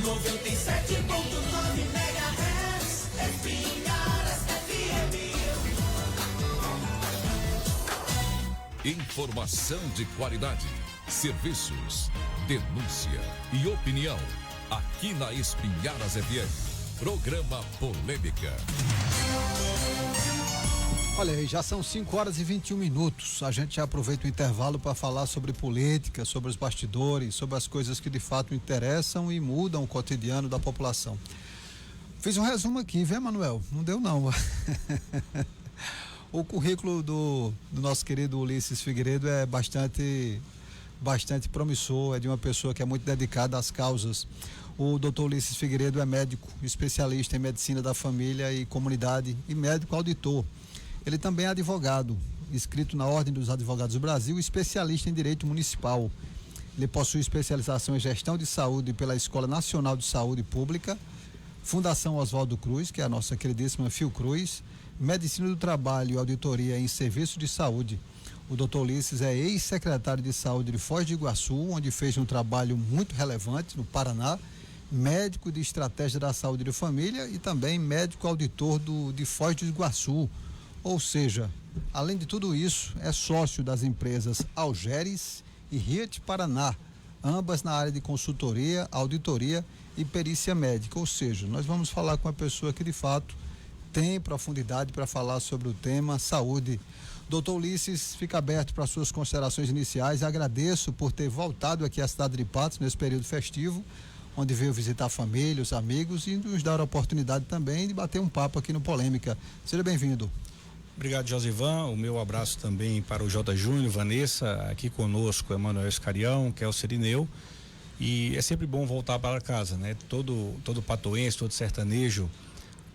97.9 MHz, Espinharas FM. Informação de qualidade, serviços, denúncia e opinião. Aqui na Espinharas FM. Programa Polêmica. Olha aí, já são 5h21. A gente já aproveita o intervalo para falar sobre política, sobre os bastidores, sobre as coisas que de fato interessam e mudam o cotidiano da população. Fiz um resumo aqui, viu, Manuel? Não deu não. O currículo do nosso querido Ulisses Figueiredo é bastante promissor, é de uma pessoa que é muito dedicada às causas. O doutor Ulisses Figueiredo é médico, especialista em medicina da família e comunidade e médico auditor. Ele também é advogado, inscrito na Ordem dos Advogados do Brasil, especialista em direito municipal. Ele possui especialização em gestão de saúde pela Escola Nacional de Saúde Pública, Fundação Oswaldo Cruz, que é a nossa queridíssima Fiocruz, Medicina do Trabalho e Auditoria em Serviço de Saúde. O doutor Ulisses é ex-secretário de Saúde de Foz do Iguaçu, onde fez um trabalho muito relevante no Paraná, médico de estratégia da saúde de família e também médico auditor de Foz do Iguaçu. Ou seja, além de tudo isso, é sócio das empresas Algeres e Riet Paraná, ambas na área de consultoria, auditoria e perícia médica. Ou seja, nós vamos falar com uma pessoa que de fato tem profundidade para falar sobre o tema saúde. Doutor Ulisses, fica aberto para suas considerações iniciais. Agradeço por ter voltado aqui à cidade de Patos nesse período festivo, onde veio visitar a família, os amigos e nos dar a oportunidade também de bater um papo aqui no Polêmica. Seja bem-vindo. Obrigado, Josivan. O meu abraço também para o J. Júnior, Vanessa, aqui conosco, Emanuel Escarião, Kelso Irineu. E é sempre bom voltar para casa, né? Todo patoense, todo sertanejo,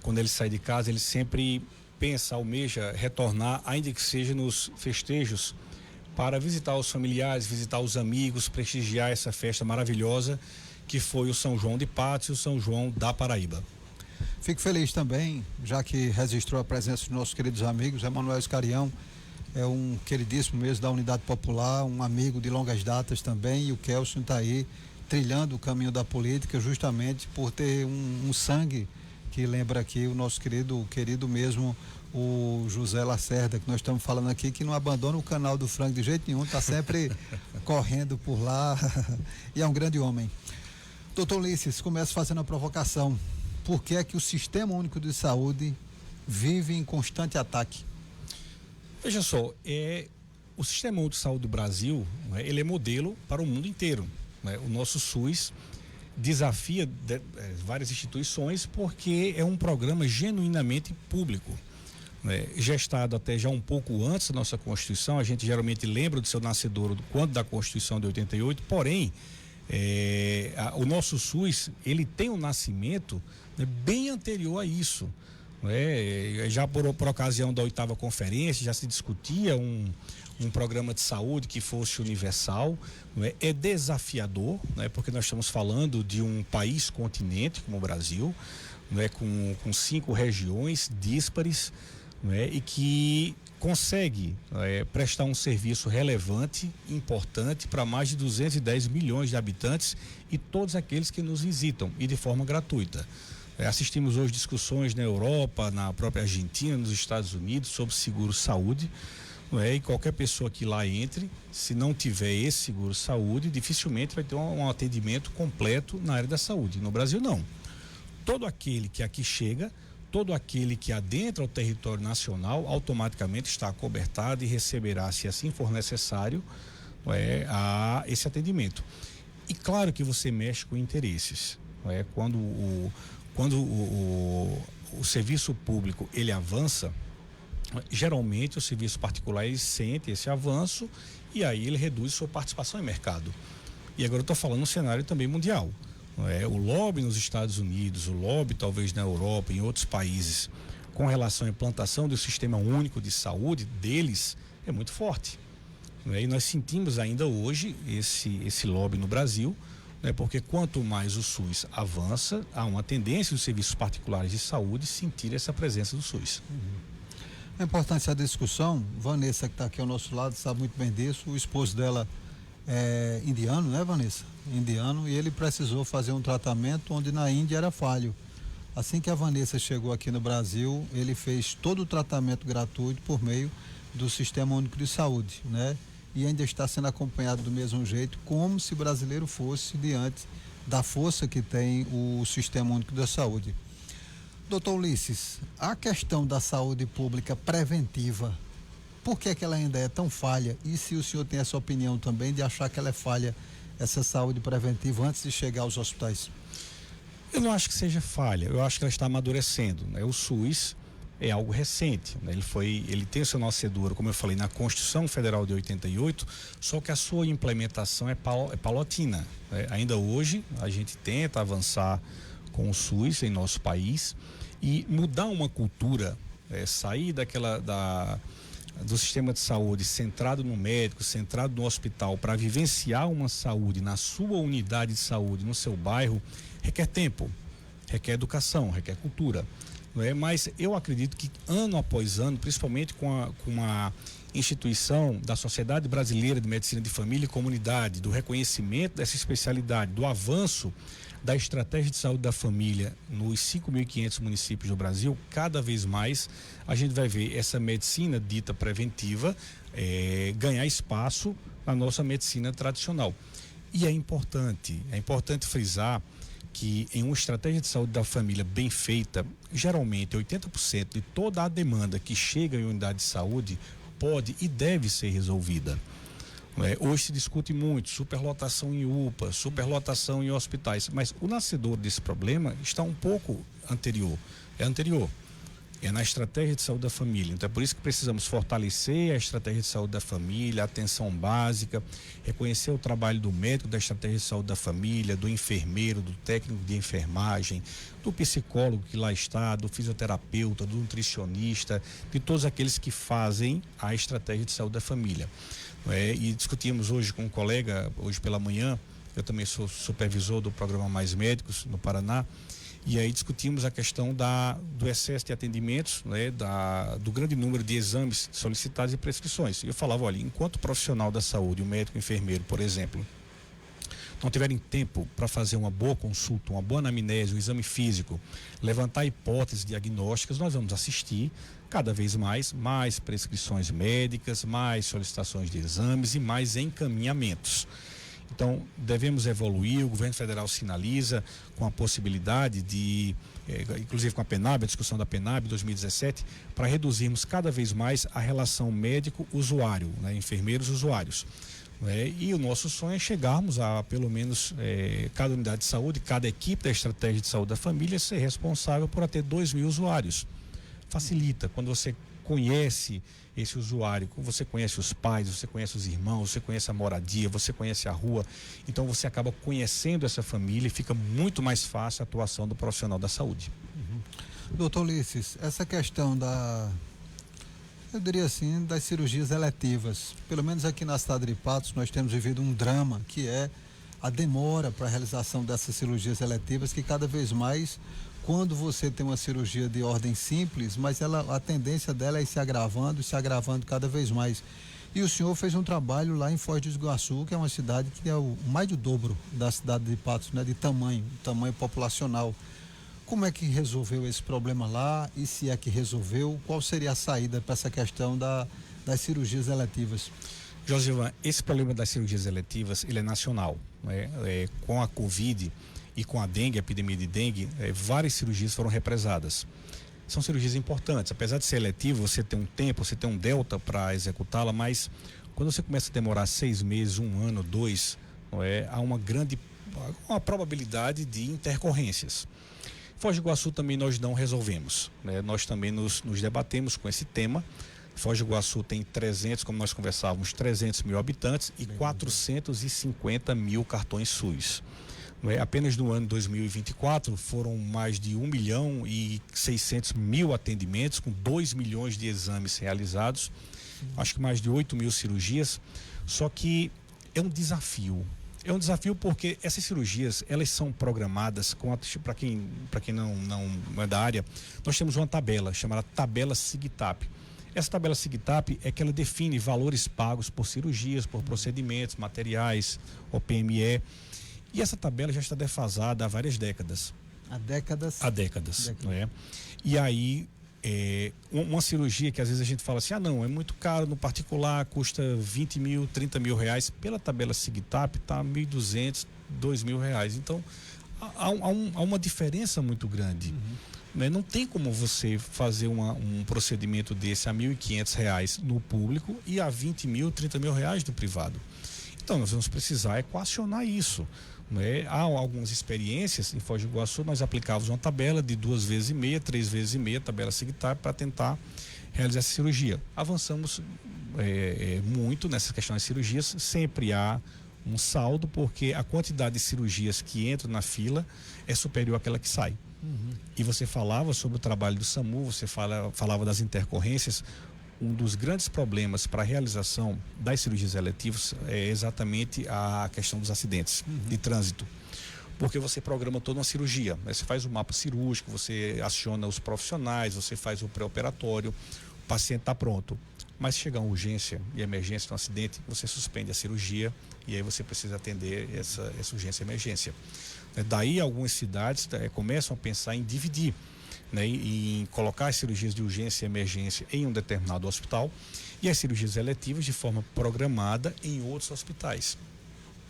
quando ele sai de casa, ele sempre pensa, almeja retornar, ainda que seja nos festejos, para visitar os familiares, visitar os amigos, prestigiar essa festa maravilhosa que foi o São João de Patos e o São João da Paraíba. Fico feliz também, já que registrou a presença dos nossos queridos amigos. Emanuel Escarião é um queridíssimo mesmo da Unidade Popular, um amigo de longas datas também, e o Kelson está aí trilhando o caminho da política justamente por ter um sangue que lembra aqui o nosso querido mesmo, o José Lacerda, que nós estamos falando aqui, que não abandona o canal do Frango de jeito nenhum, está sempre correndo por lá e é um grande homem. Doutor Ulisses, começa fazendo a provocação. Por que é que o Sistema Único de Saúde vive em constante ataque? Veja só, o Sistema Único de Saúde do Brasil, né, ele é modelo para o mundo inteiro, né? O nosso SUS desafia várias instituições porque é um programa genuinamente público, né? Gestado até já um pouco antes da nossa Constituição. A gente geralmente lembra do seu nascedouro quando da Constituição de 88, porém o nosso SUS, ele tem um nascimento, né, bem anterior a isso, né? Já por ocasião da 8ª conferência já se discutia um programa de saúde que fosse universal, né? É desafiador, né? Porque nós estamos falando de um país continente como o Brasil, né? Com 5 regiões díspares, né? E que consegue prestar um serviço relevante, importante para mais de 210 milhões de habitantes e todos aqueles que nos visitam e de forma gratuita. Assistimos hoje discussões na Europa, na própria Argentina, nos Estados Unidos sobre seguro-saúde, e qualquer pessoa que lá entre, se não tiver esse seguro-saúde, dificilmente vai ter um atendimento completo na área da saúde. No Brasil não. Todo aquele que aqui chega, todo aquele que adentra o território nacional automaticamente está acobertado e receberá, se assim for necessário, esse atendimento. E claro que você mexe com interesses. Quando o serviço público ele avança, geralmente o serviço particular ele sente esse avanço e aí ele reduz sua participação em mercado. E agora eu estou falando no cenário também mundial. O lobby nos Estados Unidos, o lobby talvez na Europa, em outros países, com relação à implantação do Sistema Único de Saúde deles, é muito forte. E nós sentimos ainda hoje esse lobby no Brasil, porque quanto mais o SUS avança, há uma tendência dos serviços particulares de saúde sentir essa presença do SUS. A importância da discussão, Vanessa, que está aqui ao nosso lado, sabe muito bem disso. O esposo dela indiano, né, Vanessa? Indiano, e ele precisou fazer um tratamento onde na Índia era falho. Assim que a Vanessa chegou aqui no Brasil, ele fez todo o tratamento gratuito por meio do Sistema Único de Saúde, né? E ainda está sendo acompanhado do mesmo jeito, como se brasileiro fosse diante da força que tem o Sistema Único da Saúde. Doutor Ulisses, a questão da saúde pública preventiva, por que ela ainda é tão falha? E se o senhor tem essa opinião também de achar que ela é falha, essa saúde preventiva, antes de chegar aos hospitais? Eu não acho que seja falha, eu acho que ela está amadurecendo, né? O SUS é algo recente, né? Ele tem o seu nascedor, como eu falei, na Constituição Federal de 88, só que a sua implementação é paulatina, né? Ainda hoje a gente tenta avançar com o SUS em nosso país e mudar uma cultura, sair do sistema de saúde centrado no médico, centrado no hospital, para vivenciar uma saúde na sua unidade de saúde, no seu bairro, requer tempo, requer educação, requer cultura. Não é? Mas eu acredito que ano após ano, principalmente com a instituição da Sociedade Brasileira de Medicina de Família e Comunidade, do reconhecimento dessa especialidade, do avanço da estratégia de saúde da família nos 5.500 municípios do Brasil, cada vez mais a gente vai ver essa medicina dita preventiva ganhar espaço na nossa medicina tradicional. E é importante frisar que em uma estratégia de saúde da família bem feita, geralmente 80% de toda a demanda que chega em unidade de saúde pode e deve ser resolvida. Hoje se discute muito superlotação em UPA, superlotação em hospitais, mas o nascedor desse problema está um pouco anterior. É na estratégia de saúde da família. Então é por isso que precisamos fortalecer a estratégia de saúde da família, a atenção básica, reconhecer o trabalho do médico da estratégia de saúde da família, do enfermeiro, do técnico de enfermagem, do psicólogo que lá está, do fisioterapeuta, do nutricionista, de todos aqueles que fazem a estratégia de saúde da família. E discutimos hoje com um colega, hoje pela manhã, eu também sou supervisor do programa Mais Médicos no Paraná, e aí discutimos a questão do excesso de atendimentos, né, do grande número de exames solicitados e prescrições. E eu falava, olha, enquanto profissional da saúde, o médico, o enfermeiro, por exemplo, não tiverem tempo para fazer uma boa consulta, uma boa anamnese, um exame físico, levantar hipóteses diagnósticas, nós vamos assistir cada vez mais prescrições médicas, mais solicitações de exames e mais encaminhamentos. Então, devemos evoluir, o governo federal sinaliza com a possibilidade de, inclusive com a PENAB, a discussão da PENAB 2017, para reduzirmos cada vez mais a relação médico-usuário, né, enfermeiros-usuários. E o nosso sonho é chegarmos a pelo menos cada unidade de saúde, cada equipe da estratégia de saúde da família ser responsável por ter 2.000 usuários. Facilita, quando você conhece esse usuário, você conhece os pais, você conhece os irmãos, você conhece a moradia, você conhece a rua, então você acaba conhecendo essa família e fica muito mais fácil a atuação do profissional da saúde. Doutor Ulisses, essa questão eu diria assim, das cirurgias eletivas, pelo menos aqui na cidade de Patos nós temos vivido um drama que é a demora para a realização dessas cirurgias eletivas, que cada vez mais, quando você tem uma cirurgia de ordem simples, mas a tendência dela é ir se agravando cada vez mais. E o senhor fez um trabalho lá em Foz do Iguaçu, que é uma cidade que é mais do dobro da cidade de Patos, né, de tamanho populacional. Como é que resolveu esse problema lá? E se é que resolveu, qual seria a saída para essa questão das cirurgias eletivas? Josivan, esse problema das cirurgias eletivas, ele é nacional, né? Com a Covid e com a dengue, a epidemia de dengue, várias cirurgias foram represadas. São cirurgias importantes, apesar de ser eletivo, você tem um tempo, você tem um delta para executá-la, mas quando você começa a demorar 6 meses, 1 ano, 2, há uma probabilidade de intercorrências. Foz do Iguaçu também nós não resolvemos, né? Nós também nos debatemos com esse tema. Foz do Iguaçu tem 300, como nós conversávamos, 300 mil habitantes e 450 mil cartões SUS. Apenas no ano de 2024 foram mais de 1.600.000 atendimentos, com 2 milhões de exames realizados, acho que mais de 8 mil cirurgias, só que é um desafio. É um desafio porque essas cirurgias, elas são programadas para quem não é da área, nós temos uma tabela chamada tabela SIGTAP. Essa tabela SIGTAP é que ela define valores pagos por cirurgias, por procedimentos, materiais, OPME. E essa tabela já está defasada há várias décadas. Há décadas. Há décadas, não é? E aí, uma cirurgia que às vezes a gente fala assim, não, é muito caro no particular, custa 20 mil, 30 mil reais. Pela tabela SIGTAP está 1.200, 2 mil reais. Então, há uma diferença muito grande. Né? Não tem como você fazer um procedimento desse a 1.500 reais no público e a 20 mil, 30 mil reais no privado. Então, nós vamos precisar equacionar isso. Né? Há algumas experiências em Foz do Iguaçu, nós aplicávamos uma tabela de 2 vezes e meia, 3 vezes e meia, tabela SIGTAP, para tentar realizar essa cirurgia. Avançamos muito nessas questões de cirurgias, sempre há um saldo, porque a quantidade de cirurgias que entram na fila é superior àquela que sai. E você falava sobre o trabalho do SAMU, você falava das intercorrências. Um dos grandes problemas para a realização das cirurgias eletivas é exatamente a questão dos acidentes de trânsito. Porque você programa toda uma cirurgia, né? Você faz o mapa cirúrgico, você aciona os profissionais, você faz o pré-operatório, o paciente está pronto. Mas se chegar uma urgência e emergência de um acidente, você suspende a cirurgia e aí você precisa atender essa urgência e emergência. Daí algumas cidades começam a pensar em dividir, né, em colocar as cirurgias de urgência e emergência em um determinado hospital e as cirurgias eletivas de forma programada em outros hospitais.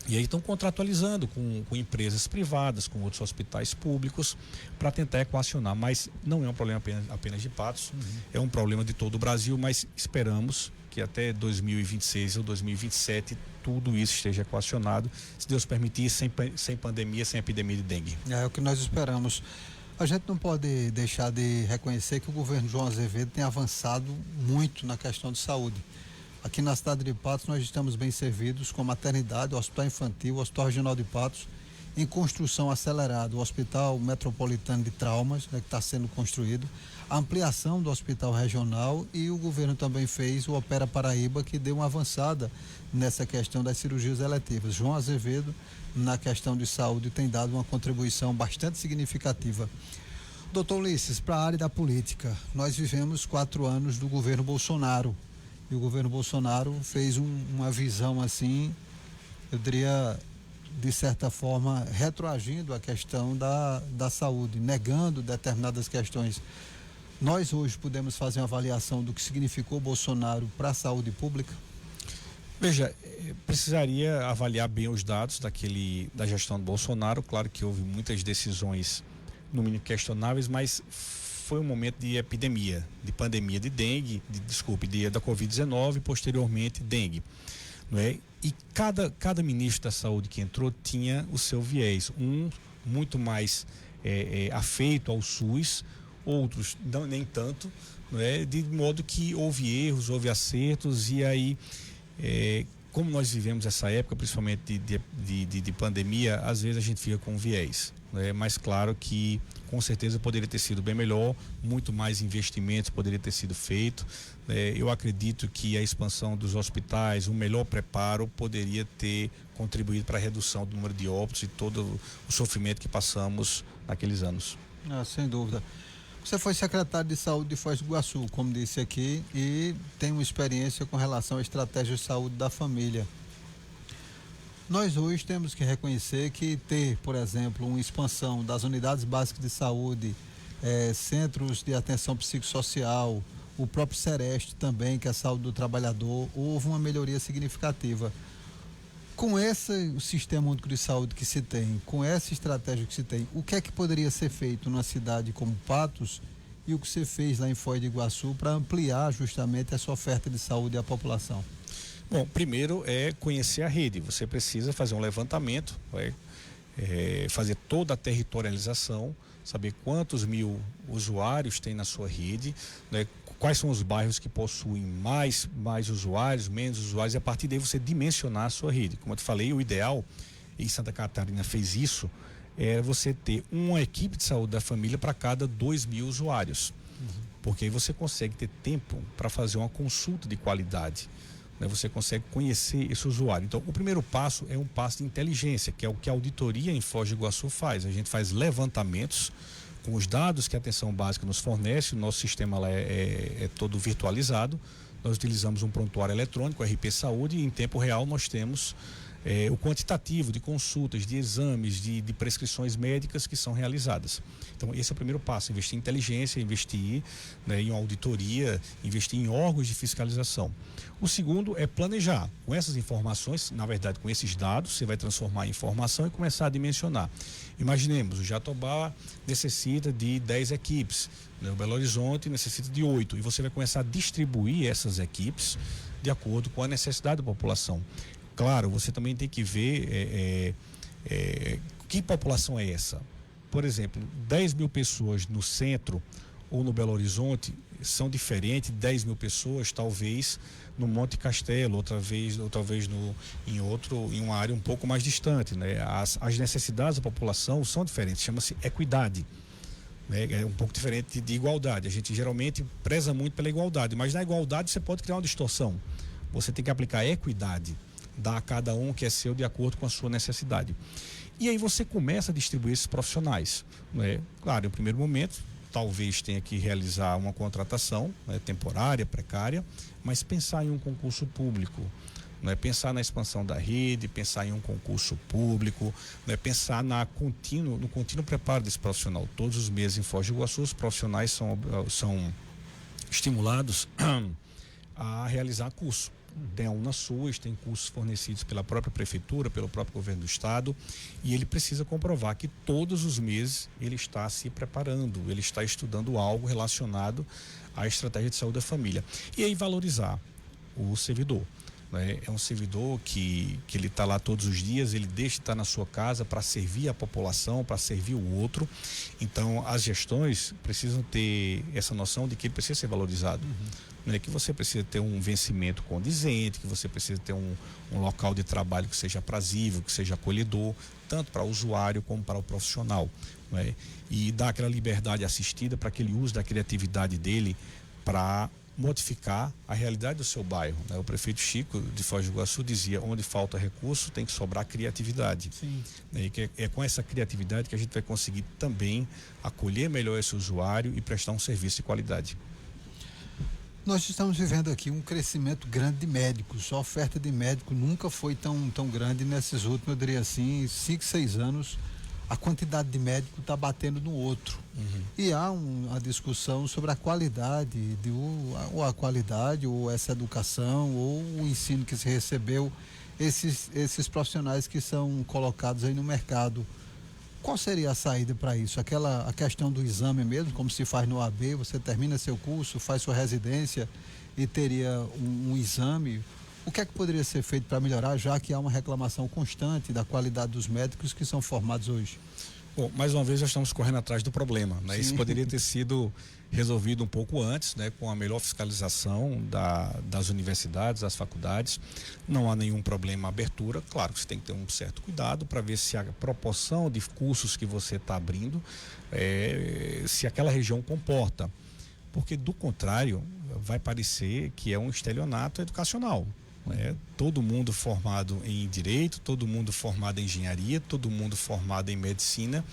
E aí estão contratualizando com empresas privadas, com outros hospitais públicos, para tentar equacionar. Mas não é um problema apenas de Patos, é um problema de todo o Brasil, mas esperamos que até 2026 ou 2027 tudo isso esteja equacionado, se Deus permitir, sem pandemia, sem epidemia de dengue. É o que nós esperamos. A gente não pode deixar de reconhecer que o governo João Azevedo tem avançado muito na questão de saúde. Aqui na cidade de Patos nós estamos bem servidos com maternidade, hospital infantil, hospital regional de Patos, em construção acelerada, o hospital metropolitano de traumas, né, que está sendo construído, a ampliação do hospital regional, e o governo também fez o Opera Paraíba, que deu uma avançada nessa questão das cirurgias eletivas. João Azevedo, na questão de saúde, tem dado uma contribuição bastante significativa. Doutor Ulisses, para a área da política, nós vivemos 4 anos do governo Bolsonaro, e o governo Bolsonaro fez uma visão assim, eu diria, de certa forma, retroagindo a questão da saúde, negando determinadas questões. Nós hoje podemos fazer uma avaliação do que significou Bolsonaro para a saúde pública? Veja, precisaria avaliar bem os dados da gestão do Bolsonaro. Claro que houve muitas decisões, no mínimo questionáveis, mas foi um momento de epidemia, de pandemia de dengue, da Covid-19 e posteriormente dengue, não é? E cada ministro da saúde que entrou tinha o seu viés, muito mais afeito ao SUS, outros nem tanto, não é? De modo que houve erros, houve acertos, e aí como nós vivemos essa época, principalmente de pandemia, às vezes a gente fica com viés. Mas claro que com certeza poderia ter sido bem melhor, muito mais investimentos poderia ter sido feito. Eu acredito que a expansão dos hospitais, um melhor preparo poderia ter contribuído para a redução do número de óbitos e todo o sofrimento que passamos naqueles anos. Sem dúvida. Você foi secretário de saúde de Foz do Iguaçu, como disse aqui, e tem uma experiência com relação à estratégia de saúde da família. Nós hoje temos que reconhecer que ter, por exemplo, uma expansão das unidades básicas de saúde, centros de atenção psicossocial, o próprio Sereste também, que é a saúde do trabalhador, houve uma melhoria significativa. Com esse sistema único de saúde que se tem, com essa estratégia que se tem, o que é que poderia ser feito numa cidade como Patos e o que você fez lá em Foz do Iguaçu para ampliar justamente essa oferta de saúde à população? Bom, primeiro é conhecer a rede. Você precisa fazer um levantamento, fazer toda a territorialização, saber quantos mil usuários tem na sua rede, né? Quais são os bairros que possuem mais usuários, menos usuários, e a partir daí você dimensionar a sua rede. Como eu te falei, o ideal, e Santa Catarina fez isso, é você ter uma equipe de saúde da família para cada 2.000 usuários. Porque aí você consegue ter tempo para fazer uma consulta de qualidade, né? Você consegue conhecer esse usuário. Então, o primeiro passo é um passo de inteligência, que é o que a auditoria em Foz do Iguaçu faz. A gente faz levantamentos com os dados que a atenção básica nos fornece, o nosso sistema lá é todo virtualizado. Nós utilizamos um prontuário eletrônico, o RP Saúde, e em tempo real nós temos o quantitativo de consultas, de exames, de prescrições médicas que são realizadas. Então, esse é o primeiro passo: investir em inteligência, investir, né, em auditoria, investir em órgãos de fiscalização. O segundo é planejar. Com essas informações, na verdade, com esses dados, você vai transformar em informação e começar a dimensionar. Imaginemos, o Jatobá necessita de 10 equipes, né, o Belo Horizonte necessita de 8, e você vai começar a distribuir essas equipes de acordo com a necessidade da população. Claro, você também tem que ver que população é essa. Por exemplo, 10 mil pessoas no centro ou no Belo Horizonte são diferentes de 10 mil pessoas, talvez, no Monte Castelo, outra vez em uma área um pouco mais distante, né? As necessidades da população são diferentes, chama-se equidade. É um pouco diferente de igualdade. A gente geralmente preza muito pela igualdade, mas na igualdade você pode criar uma distorção. Você tem que aplicar equidade, dar a cada um o que é seu de acordo com a sua necessidade. E aí você começa a distribuir esses profissionais, né? Claro, em primeiro momento, talvez tenha que realizar uma contratação, né, temporária, precária, mas pensar em um concurso público, né? Pensar na expansão da rede, pensar em um concurso público, né? Pensar no contínuo preparo desse profissional. Todos os meses em Foz do Iguaçu, os profissionais são estimulados a realizar curso. Tem a UNASUS, tem cursos fornecidos pela própria prefeitura, pelo próprio governo do estado, e ele precisa comprovar que todos os meses ele está se preparando, ele está estudando algo relacionado à estratégia de saúde da família. E aí valorizar o servidor, né? É um servidor que ele está lá todos os dias, ele deixa de estar na sua casa para servir a população, para servir o outro. Então as gestões precisam ter essa noção de que ele precisa ser valorizado. Né, que você precisa ter um vencimento condizente, que você precisa ter um local de trabalho que seja aprazível, que seja acolhedor, tanto para o usuário como para o profissional, né? E dar aquela liberdade assistida para que ele use da criatividade dele para modificar a realidade do seu bairro, né? O prefeito Chico de Foz do Iguaçu dizia: onde falta recurso tem que sobrar criatividade. Sim. Né? E que é com essa criatividade que a gente vai conseguir também acolher melhor esse usuário e prestar um serviço de qualidade. Nós estamos vivendo aqui um crescimento grande de médicos. A oferta de médico nunca foi tão grande nesses últimos, eu diria assim, 5, 6 anos. A quantidade de médico está batendo no outro. E há uma discussão sobre a qualidade, ou essa educação, ou o ensino que se recebeu, esses profissionais que são colocados aí no mercado. Qual seria a saída para isso? A questão do exame mesmo, como se faz no AB, você termina seu curso, faz sua residência e teria um exame. O que é que poderia ser feito para melhorar, já que há uma reclamação constante da qualidade dos médicos que são formados hoje? Bom, mais uma vez já estamos correndo atrás do problema, né? Isso poderia ter sido resolvido um pouco antes, né? Com a melhor fiscalização das universidades, das faculdades. Não há nenhum problema à abertura. Claro que você tem que ter um certo cuidado para ver se a proporção de cursos que você está abrindo, se aquela região comporta. Porque, do contrário, vai parecer que é um estelionato educacional. Todo mundo formado em direito, todo mundo formado em engenharia, todo mundo formado em medicina,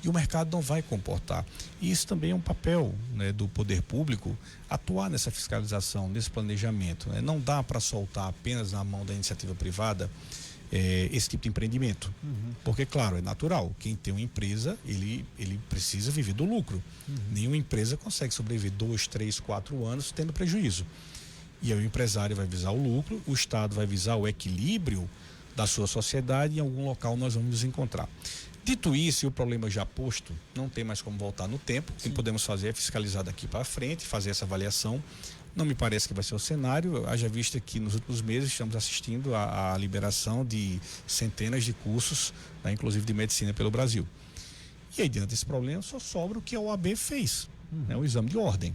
e o mercado não vai comportar. E isso também é um papel, né, do poder público, atuar nessa fiscalização, nesse planejamento, né? Não dá para soltar apenas na mão da iniciativa privada esse tipo de empreendimento. Porque, claro, é natural, quem tem uma empresa, ele precisa viver do lucro. Nenhuma empresa consegue sobreviver 2, 3, 4 anos tendo prejuízo. E aí o empresário vai visar o lucro, o Estado vai visar o equilíbrio da sua sociedade, e em algum local nós vamos nos encontrar. Dito isso, e o problema já posto, não tem mais como voltar no tempo. O que podemos fazer é fiscalizar daqui para frente, fazer essa avaliação. Não me parece que vai ser o cenário, haja vista que nos últimos meses estamos assistindo à liberação de centenas de cursos, né, inclusive de medicina pelo Brasil. E aí, diante desse problema, só sobra o que a OAB fez, né, o exame de ordem.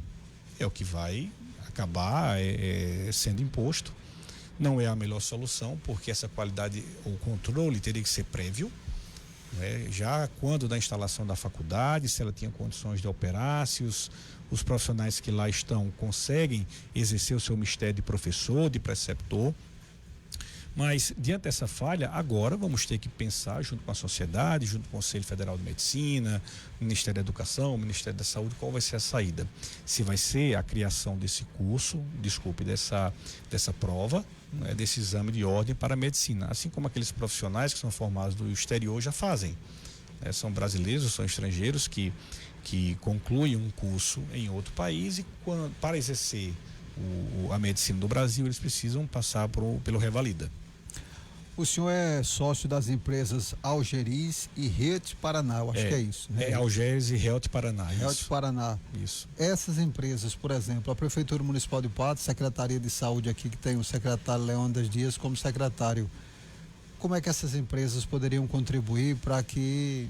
É o que vai acabar sendo imposto. Não é a melhor solução, porque essa qualidade, o controle teria que ser prévio, né? Já quando da instalação da faculdade, se ela tinha condições de operar, se os profissionais que lá estão conseguem exercer o seu mistério de professor, de preceptor. Mas, diante dessa falha, agora vamos ter que pensar, junto com a sociedade, junto com o Conselho Federal de Medicina, o Ministério da Educação, o Ministério da Saúde, qual vai ser a saída. Se vai ser a criação desse curso, dessa prova, né, desse exame de ordem para a medicina, assim como aqueles profissionais que são formados do exterior já fazem. São brasileiros, são estrangeiros que concluem um curso em outro país e para exercer a medicina do Brasil, eles precisam passar pelo Revalida. O senhor é sócio das empresas Algeris e Health Paraná, eu acho que é isso. Né? Algeris e Health Paraná. Health Paraná. Isso. Essas empresas, por exemplo, a Prefeitura Municipal de Patos, Secretaria de Saúde aqui, que tem o secretário Leônidas Dias como secretário, como é que essas empresas poderiam contribuir para que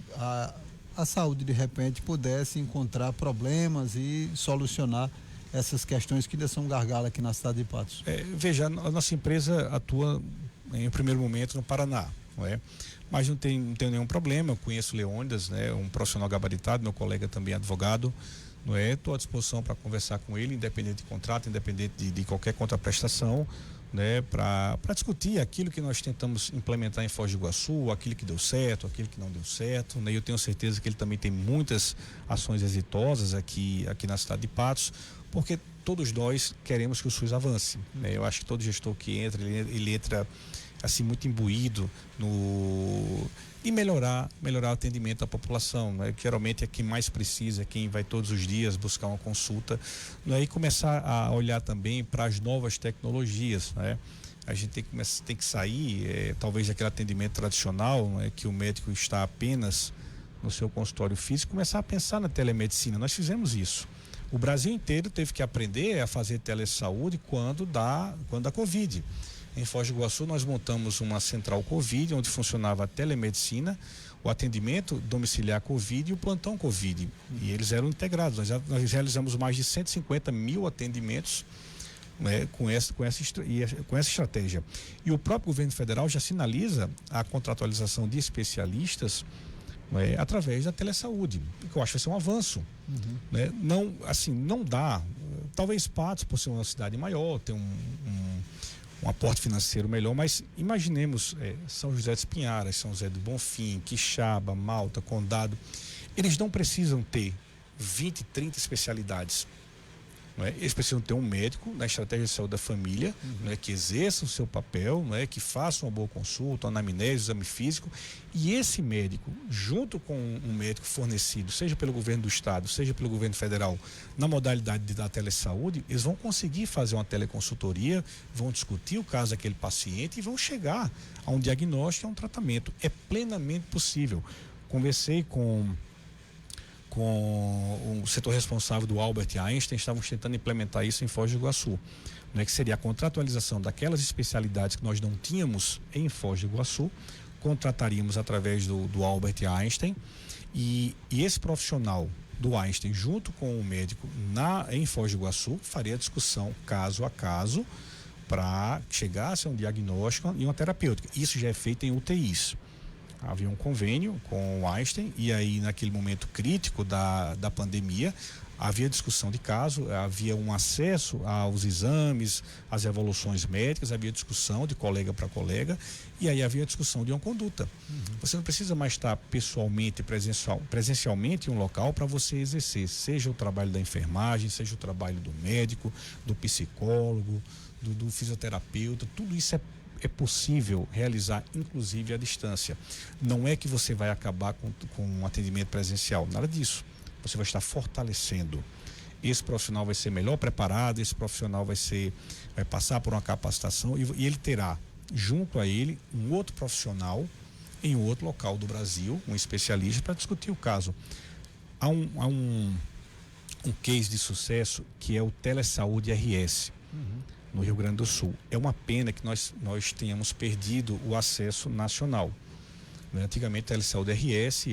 a saúde, de repente, pudesse encontrar problemas e solucionar essas questões que ainda são gargalo aqui na cidade de Patos? Veja, a nossa empresa atua em primeiro momento no Paraná, não é? Mas não tenho nenhum problema. Eu conheço o Leônidas, né? Um profissional gabaritado, meu colega também é advogado, não é? Estou à disposição para conversar com ele, independente de contrato, independente de qualquer contraprestação, né? Para discutir aquilo que nós tentamos implementar em Foz do Iguaçu, aquilo que deu certo, aquilo que não deu certo, né? Eu tenho certeza que ele também tem muitas ações exitosas aqui na cidade de Patos, porque todos nós queremos que o SUS avance, né? Eu acho que todo gestor que entra, ele entra assim muito imbuído e melhorar o atendimento da população, né? Que geralmente é quem mais precisa, é quem vai todos os dias buscar uma consulta, né? E começar a olhar também para as novas tecnologias, né? A gente tem que sair talvez daquele atendimento tradicional, né? Que o médico está apenas no seu consultório físico, começar a pensar na telemedicina. Nós fizemos isso. O Brasil inteiro teve que aprender a fazer telesaúde quando da Covid. Em Foz do Iguaçu nós montamos uma central Covid, onde funcionava a telemedicina, o atendimento domiciliar Covid e o plantão Covid. E eles eram integrados. Nós realizamos mais de 150 mil atendimentos, né, com essa estratégia. E o próprio governo federal já sinaliza a contratualização de especialistas, né, através da telesaúde, que eu acho que vai ser um avanço. Né? Não dá. Talvez Patos, por ser uma cidade maior, ter um aporte financeiro melhor, mas imaginemos São José dos Pinharas, São José do Bonfim, Quixaba, Malta, Condado, eles não precisam ter 20, 30 especialidades. Não é? Eles precisam ter um médico na estratégia de saúde da família, não é? Que exerça o seu papel, não é? Que faça uma boa consulta, uma anamnese, exame físico, e esse médico, junto com um médico fornecido, seja pelo governo do estado, seja pelo governo federal, na modalidade da telesaúde, eles vão conseguir fazer uma teleconsultoria, vão discutir o caso daquele paciente e vão chegar a um diagnóstico e a um tratamento. É plenamente possível. Conversei com o setor responsável do Albert Einstein, estávamos tentando implementar isso em Foz do Iguaçu, né, que seria a contratualização daquelas especialidades que nós não tínhamos em Foz do Iguaçu, contrataríamos através do Albert Einstein e esse profissional do Einstein, junto com o médico em Foz do Iguaçu, faria a discussão caso a caso para chegar a um diagnóstico e uma terapêutica. Isso já é feito em UTIs. Havia um convênio com o Einstein e aí naquele momento crítico da pandemia havia discussão de caso, havia um acesso aos exames, às evoluções médicas, havia discussão de colega para colega e aí havia discussão de uma conduta. Você não precisa mais estar pessoalmente, presencialmente em um local para você exercer, seja o trabalho da enfermagem, seja o trabalho do médico, do psicólogo, do fisioterapeuta, tudo isso é possível realizar, inclusive à distância. Não é que você vai acabar com um atendimento presencial, nada disso. Você vai estar fortalecendo. Esse profissional vai ser melhor preparado, esse profissional vai passar por uma capacitação e ele terá, junto a ele, um outro profissional em outro local do Brasil, um especialista, para discutir o caso. Há um case de sucesso que é o Telesaúde RS. No Rio Grande do Sul. É uma pena que nós tenhamos perdido o acesso nacional. Antigamente, o Telesaúde RS,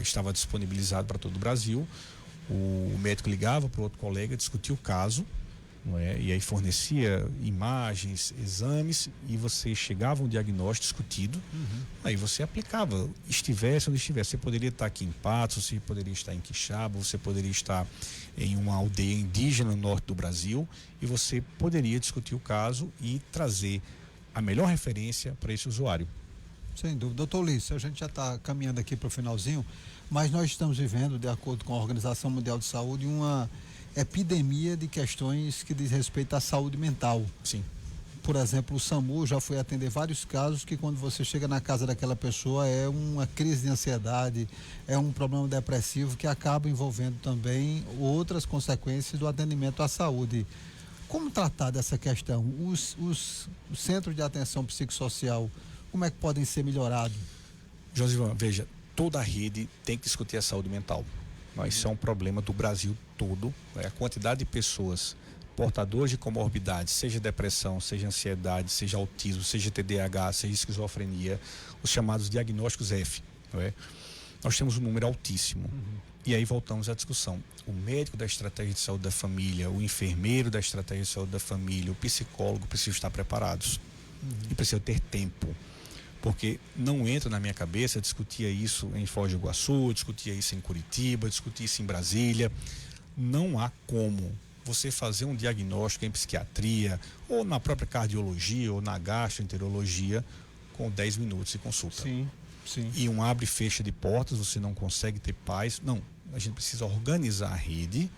estava disponibilizado para todo o Brasil. O médico ligava para o outro colega, discutia o caso, não é? E aí fornecia imagens, exames, e você chegava a um diagnóstico discutido, aí você aplicava, estivesse onde estivesse. Você poderia estar aqui em Patos, você poderia estar em Quixaba, você poderia estar em uma aldeia indígena no norte do Brasil, e você poderia discutir o caso e trazer a melhor referência para esse usuário. Sem dúvida. Doutor Ulisses, a gente já está caminhando aqui para o finalzinho, mas nós estamos vivendo, de acordo com a Organização Mundial de Saúde, uma epidemia de questões que diz respeito à saúde mental. Sim. Por exemplo, o SAMU já foi atender vários casos que quando você chega na casa daquela pessoa é uma crise de ansiedade, é um problema depressivo que acaba envolvendo também outras consequências do atendimento à saúde. Como tratar dessa questão? Os centros de atenção psicossocial, como é que podem ser melhorados? Josivan, veja, toda a rede tem que discutir a saúde mental. Mas isso é um problema do Brasil todo. A quantidade de pessoas portadores de comorbidades, seja depressão, seja ansiedade, seja autismo, seja TDAH, seja esquizofrenia, os chamados diagnósticos F, não é? Nós temos um número altíssimo. E aí voltamos à discussão. O médico da estratégia de saúde da família, o enfermeiro da estratégia de saúde da família, o psicólogo precisam estar preparados. E precisam ter tempo. Porque não entra na minha cabeça, discutia isso em Foz do Iguaçu, discutia isso em Curitiba, discutia isso em Brasília. Não há como você fazer um diagnóstico em psiquiatria, ou na própria cardiologia, ou na gastroenterologia, com 10 minutos de consulta. Sim, sim. E um abre e fecha de portas, você não consegue ter paz. Não, a gente precisa organizar a rede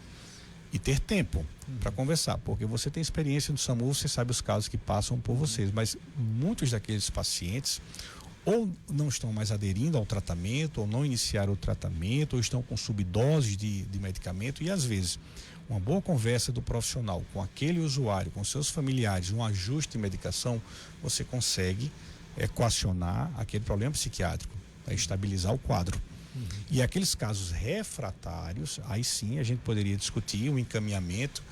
e ter tempo para conversar, porque você tem experiência no SAMU, você sabe os casos que passam por vocês, mas muitos daqueles pacientes ou não estão mais aderindo ao tratamento, ou não iniciaram o tratamento, ou estão com subdoses de medicamento, e às vezes uma boa conversa do profissional com aquele usuário, com seus familiares, um ajuste de medicação, você consegue equacionar aquele problema psiquiátrico, estabilizar o quadro. E aqueles casos refratários, aí sim a gente poderia discutir um encaminhamento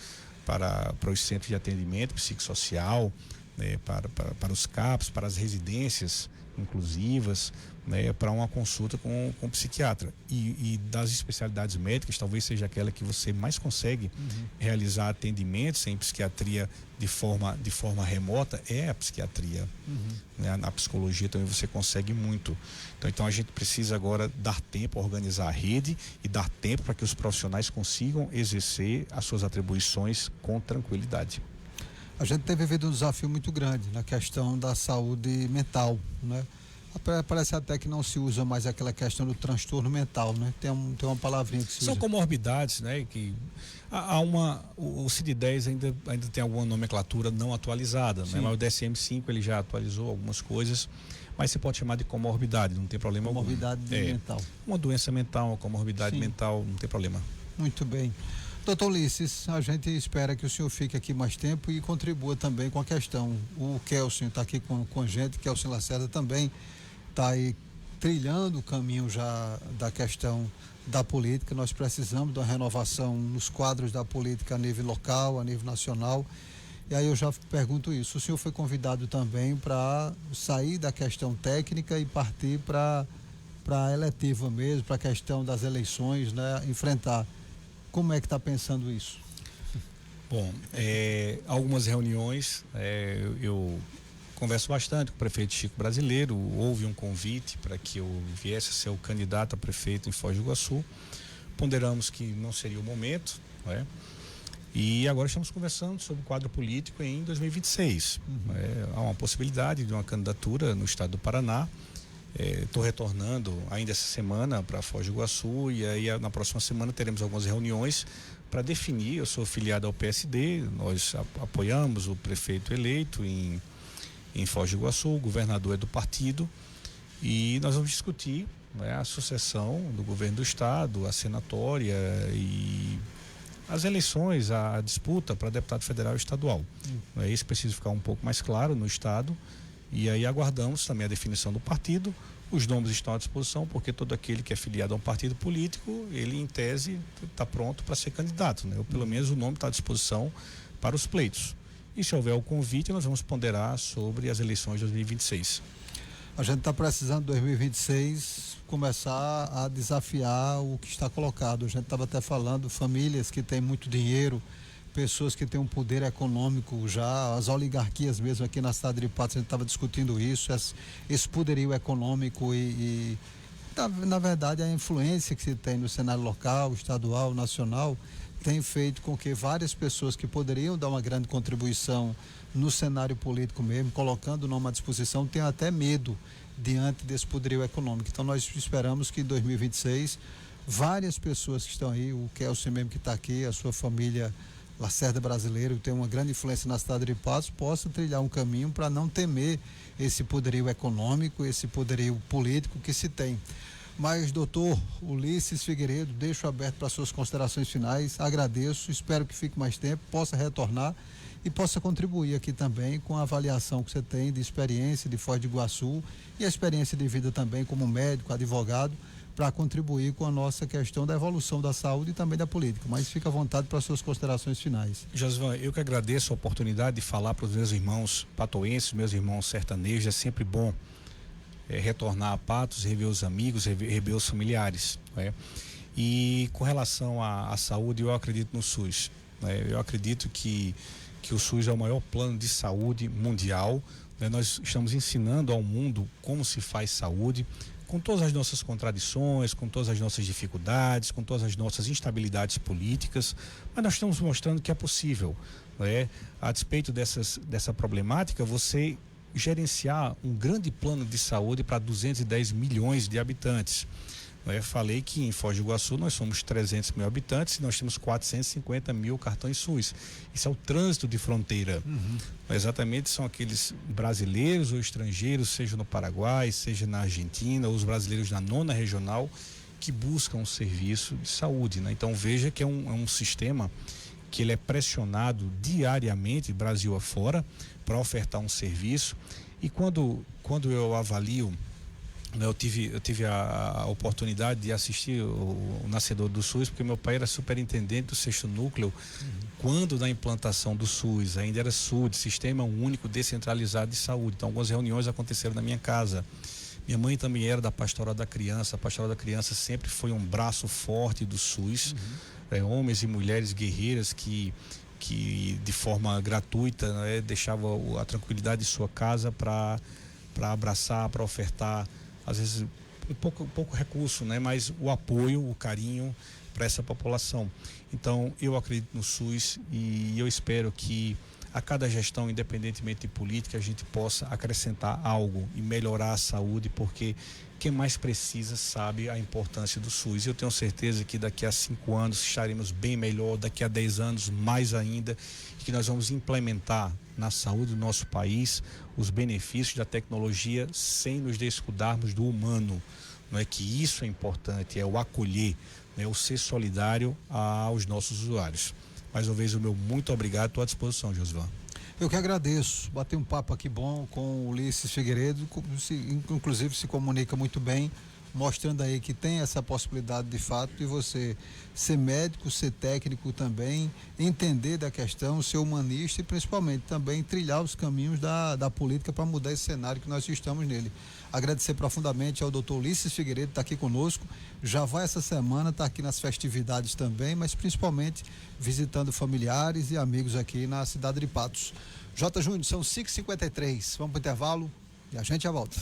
para os centros de atendimento psicossocial, né, para os CAPs, para as residências inclusivas, né, para uma consulta com o psiquiatra. E das especialidades médicas, talvez seja aquela que você mais consegue realizar atendimentos em psiquiatria de forma remota, é a psiquiatria. Né? Na psicologia também você consegue muito. Então a gente precisa agora dar tempo a organizar a rede e dar tempo para que os profissionais consigam exercer as suas atribuições com tranquilidade. A gente tem vivido um desafio muito grande na questão da saúde mental, né? Parece até que não se usa mais aquela questão do transtorno mental, né? Tem uma palavrinha que se usa. São comorbidades, né? Que o CID-10 ainda tem alguma nomenclatura não atualizada, né? Mas o DSM-5 ele já atualizou algumas coisas, mas você pode chamar de comorbidade, não tem problema algum. Comorbidade mental. Uma doença mental, uma comorbidade mental, não tem problema. Muito bem. Doutor Ulisses, a gente espera que o senhor fique aqui mais tempo e contribua também com a questão. O Kelson está aqui com a gente, Kelson Lacerda também está aí trilhando o caminho já da questão da política. Nós precisamos de uma renovação nos quadros da política a nível local, a nível nacional. E aí eu já pergunto isso. O senhor foi convidado também para sair da questão técnica e partir para a eletiva mesmo, para a questão das eleições, né? Enfrentar. Como é que está pensando isso? Bom, algumas reuniões, eu converso bastante com o prefeito Chico Brasileiro, houve um convite para que eu viesse a ser o candidato a prefeito em Foz do Iguaçu, ponderamos que não seria o momento, né? E agora estamos conversando sobre o quadro político em 2026. Há uma possibilidade de uma candidatura no estado do Paraná. Estou retornando ainda essa semana para Foz do Iguaçu e aí na próxima semana teremos algumas reuniões para definir. Eu sou filiado ao PSD, nós apoiamos o prefeito eleito em Foz do Iguaçu, o governador é do partido e nós vamos discutir, né, a sucessão do governo do estado, a senatória e as eleições, a disputa para deputado federal e estadual. Isso precisa ficar um pouco mais claro no estado. E aí aguardamos também a definição do partido. Os nomes estão à disposição, porque todo aquele que é filiado a um partido político, ele em tese está pronto para ser candidato, né? Ou pelo menos o nome está à disposição para os pleitos. E se houver o convite, nós vamos ponderar sobre as eleições de 2026. A gente está precisando de 2026 começar a desafiar o que está colocado. A gente estava até falando, famílias que têm muito dinheiro, pessoas que têm um poder econômico já, as oligarquias mesmo aqui na cidade de Patos, a gente estava discutindo isso, esse poderio econômico e Na verdade, a influência que se tem no cenário local, estadual, nacional, tem feito com que várias pessoas que poderiam dar uma grande contribuição no cenário político mesmo, colocando o nome à disposição, tenham até medo diante desse poderio econômico. Então, nós esperamos que em 2026, várias pessoas que estão aí, o Kelsen mesmo que está aqui, a sua família Lacerda Brasileiro, tem uma grande influência na cidade de Patos, possa trilhar um caminho para não temer esse poderio econômico, esse poderio político que se tem. Mas, doutor Ulisses Figueiredo, deixo aberto para suas considerações finais, agradeço, espero que fique mais tempo, possa retornar e possa contribuir aqui também com a avaliação que você tem de experiência de Foz do Iguaçu e a experiência de vida também como médico, advogado, para contribuir com a nossa questão da evolução da saúde e também da política. Mas fica à vontade para suas considerações finais. Josvan, eu que agradeço a oportunidade de falar para os meus irmãos patoenses, meus irmãos sertanejos. É sempre bom retornar a Patos, rever os amigos, rever os familiares. Né? E com relação à saúde, eu acredito no SUS. Né? Eu acredito que o SUS é o maior plano de saúde mundial. Né? Nós estamos ensinando ao mundo como se faz saúde, com todas as nossas contradições, com todas as nossas dificuldades, com todas as nossas instabilidades políticas, mas nós estamos mostrando que é possível. Né? A despeito dessa problemática, você gerenciar um grande plano de saúde para 210 milhões de habitantes. Eu falei que em Foz do Iguaçu nós somos 300 mil habitantes e nós temos 450 mil cartões SUS. Isso é o trânsito de fronteira. Exatamente, são aqueles brasileiros ou estrangeiros, seja no Paraguai, seja na Argentina, ou os brasileiros na 9ª regional, que buscam um serviço de saúde. Né? Então veja que é um sistema que ele é pressionado diariamente, Brasil afora, para ofertar um serviço. E quando eu avalio, eu tive a oportunidade de assistir o nascedor do SUS, porque meu pai era superintendente do 6º núcleo, quando na implantação do SUS, ainda era SUD, Sistema Único Descentralizado de Saúde. Então, algumas reuniões aconteceram na minha casa. Minha mãe também era da Pastoral da Criança. A Pastoral da Criança sempre foi um braço forte do SUS. Homens e mulheres guerreiras que de forma gratuita, né, deixavam a tranquilidade de sua casa para abraçar, para ofertar, às vezes pouco recurso, né, mas o apoio, o carinho para essa população. Então eu acredito no SUS e eu espero que a cada gestão, independentemente de política, a gente possa acrescentar algo e melhorar a saúde, porque quem mais precisa sabe a importância do SUS. Eu tenho certeza que daqui a 5 anos estaremos bem melhor, daqui a 10 anos mais ainda, e que nós vamos implementar na saúde do nosso país os benefícios da tecnologia sem nos descuidarmos do humano. Não é que isso é importante, é o acolher, né, o ser solidário aos nossos usuários. Mais uma vez, o meu muito obrigado, estou à disposição, Josvan. Eu que agradeço, batei um papo aqui bom com o Ulisses Figueiredo, inclusive se comunica muito bem, mostrando aí que tem essa possibilidade de fato de você ser médico, ser técnico também, entender da questão, ser humanista e principalmente também trilhar os caminhos da política para mudar esse cenário que nós estamos nele. Agradecer profundamente ao doutor Ulisses Figueiredo, que está aqui conosco, já vai essa semana, está aqui nas festividades também, mas principalmente visitando familiares e amigos aqui na cidade de Patos. J. Júnior, são 5h53, vamos para o intervalo e a gente já volta.